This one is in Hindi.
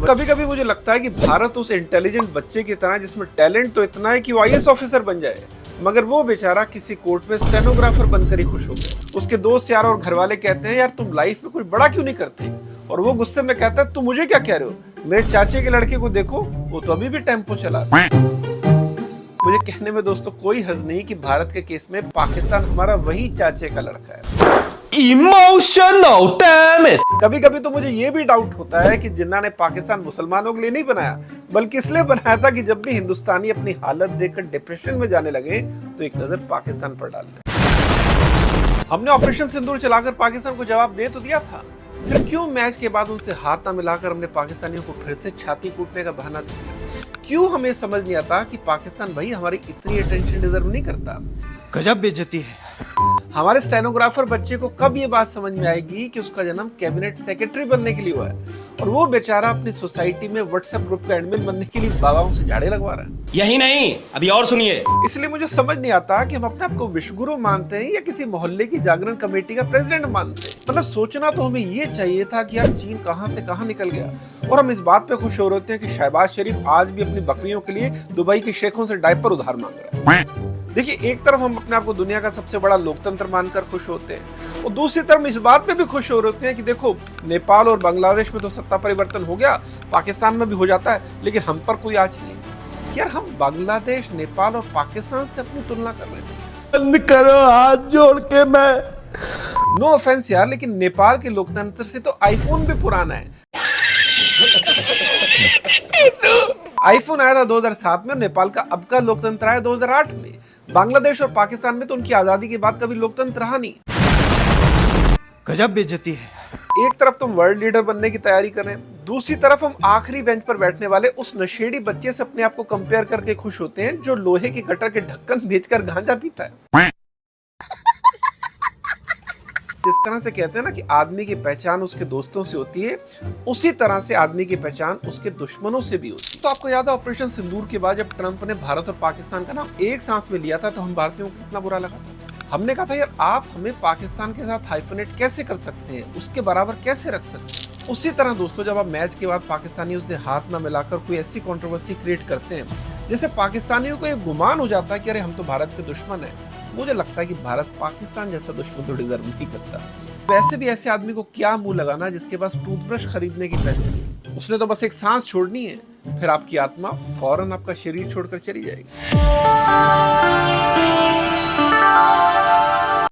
कभी कभी मुझे लगता है कि भारत उस इंटेलिजेंट बच्चे की तरह जिसमें टैलेंट तो इतना है कि वो आईएएस ऑफिसर बन जाए, मगर वो बेचारा किसी कोर्ट में स्टेनोग्राफर बनकर ही खुश हो गया। उसके दोस्त यार और घर वाले कहते हैं यार तुम लाइफ में कोई बड़ा क्यों नहीं करते, और वो गुस्से में कहता है तुम मुझे क्या कह रहे हो, मेरे चाचे के लड़के को देखो वो तो अभी भी टेम्पो चला रहा है। मुझे कहने में दोस्तों कोई हर्ज नहीं कि भारत के केस में पाकिस्तान हमारा वही चाचे का लड़का है। Emotional damn it. कभी कभी तो मुझे ये भी डाउट होता है कि जिन्ना ने पाकिस्तान मुसलमानों के लिए नहीं बनाया, बल्कि इसलिए बनाया था कि जब भी हिंदुस्तानी अपनी हालत देखकर डिप्रेशन में जाने लगे तो एक नजर पाकिस्तान पर डाल दें। हमने ऑपरेशन सिंदूर चलाकर पाकिस्तान को जवाब दे तो दिया था, फिर क्यों मैच के बाद उनसे हाथ ना मिलाकर हमने पाकिस्तानियों को फिर से छाती कूटने का बहाना दिया? क्यों हमें समझ नहीं आता कि पाकिस्तान भाई हमारी इतनी अटेंशन डिजर्व नहीं करता? गजब बेइज्जती है। हमारे स्टेनोग्राफर बच्चे को कब ये बात समझ में आएगी कि उसका जन्म कैबिनेट सेक्रेटरी बनने के लिए हुआ है और वो बेचारा अपनी सोसाइटी में व्हाट्सएप ग्रुप का एडमिन बनने के लिए बाबाओं से झाड़े लगवा रहा है? यही नहीं, अभी और सुनिए। इसलिए मुझे समझ नहीं आता कि हम अपने आप को विश्वगुरु मानते हैं या किसी मोहल्ले की जागरण कमेटी का प्रेसिडेंट मानते हैं। मतलब सोचना तो हमें ये चाहिए था कि यार चीन कहां से कहां निकल गया, और हम इस बात पे खुश हो रहे हैं कि शहबाज शरीफ आज भी अपनी बकरियों के लिए दुबई के शेखों से डायपर उधार मांग रहा है। देखिए, एक तरफ हम अपने आप को दुनिया का सबसे बड़ा लोकतंत्र मानकर खुश होते हैं और दूसरी तरफ इस बात पे भी खुश हो रहे हैं कि देखो नेपाल और बांग्लादेश में तो सत्ता परिवर्तन हो गया, पाकिस्तान में भी हो जाता है, लेकिन हम पर कोई आँच नहीं। यार हम बांग्लादेश, नेपाल और पाकिस्तान से अपनी तुलना कर रहे हैं। बंद करो हाथ जोड़ के। मैं नो ऑफेंस यार, लेकिन नेपाल के लोकतंत्र से तो आईफोन भी पुराना है। आईफोन आया था 2007 में और नेपाल का अब का लोकतंत्र आया 2008 में। बांग्लादेश और पाकिस्तान में तो उनकी आजादी के बाद कभी लोकतंत्र रहा नहीं। गजब बेइज्जती है। एक तरफ तुम वर्ल्ड लीडर बनने की तैयारी कर रहे हैं, दूसरी तरफ हम आखिरी बेंच पर बैठने वाले उस नशेड़ी बच्चे से अपने आप को कंपेयर करके खुश होते हैं जो लोहे के गटर के ढक्कन बेचकर गांजा पीता है। जिस तरह से कहते हैं ना कि आदमी की पहचान उसके दोस्तों से होती है, उसी तरह से आदमी की पहचान उसके दुश्मनों से भी होती है। तो आपको याद है ऑपरेशन सिंदूर के बाद जब ट्रंप ने भारत और पाकिस्तान का नाम एक सांस में लिया था तो हम भारतीयों को कितना बुरा लगा था। हमने कहा था यार आप हमें पाकिस्तान के साथ हाइफनेट कैसे कर सकते हैं, उसके बराबर कैसे रख सकते हैं। उसी तरह दोस्तों, जब आप मैच के बाद पाकिस्तानियों से हाथ ना मिलाकर कोई ऐसी कंट्रोवर्सी क्रिएट करते हैं जिससे पाकिस्तानियों को एक गुमान हो जाता है कि अरे हम तो भारत के दुश्मन है, मुझे लगता है कि भारत पाकिस्तान जैसा दुश्मन तो डिजर्व नहीं करता। वैसे भी ऐसे आदमी को क्या मुंह लगाना जिसके पास टूथब्रश खरीदने के पैसे नहीं, उसने तो बस एक सांस छोड़नी है, फिर आपकी आत्मा फौरन आपका शरीर छोड़कर चली जाएगी।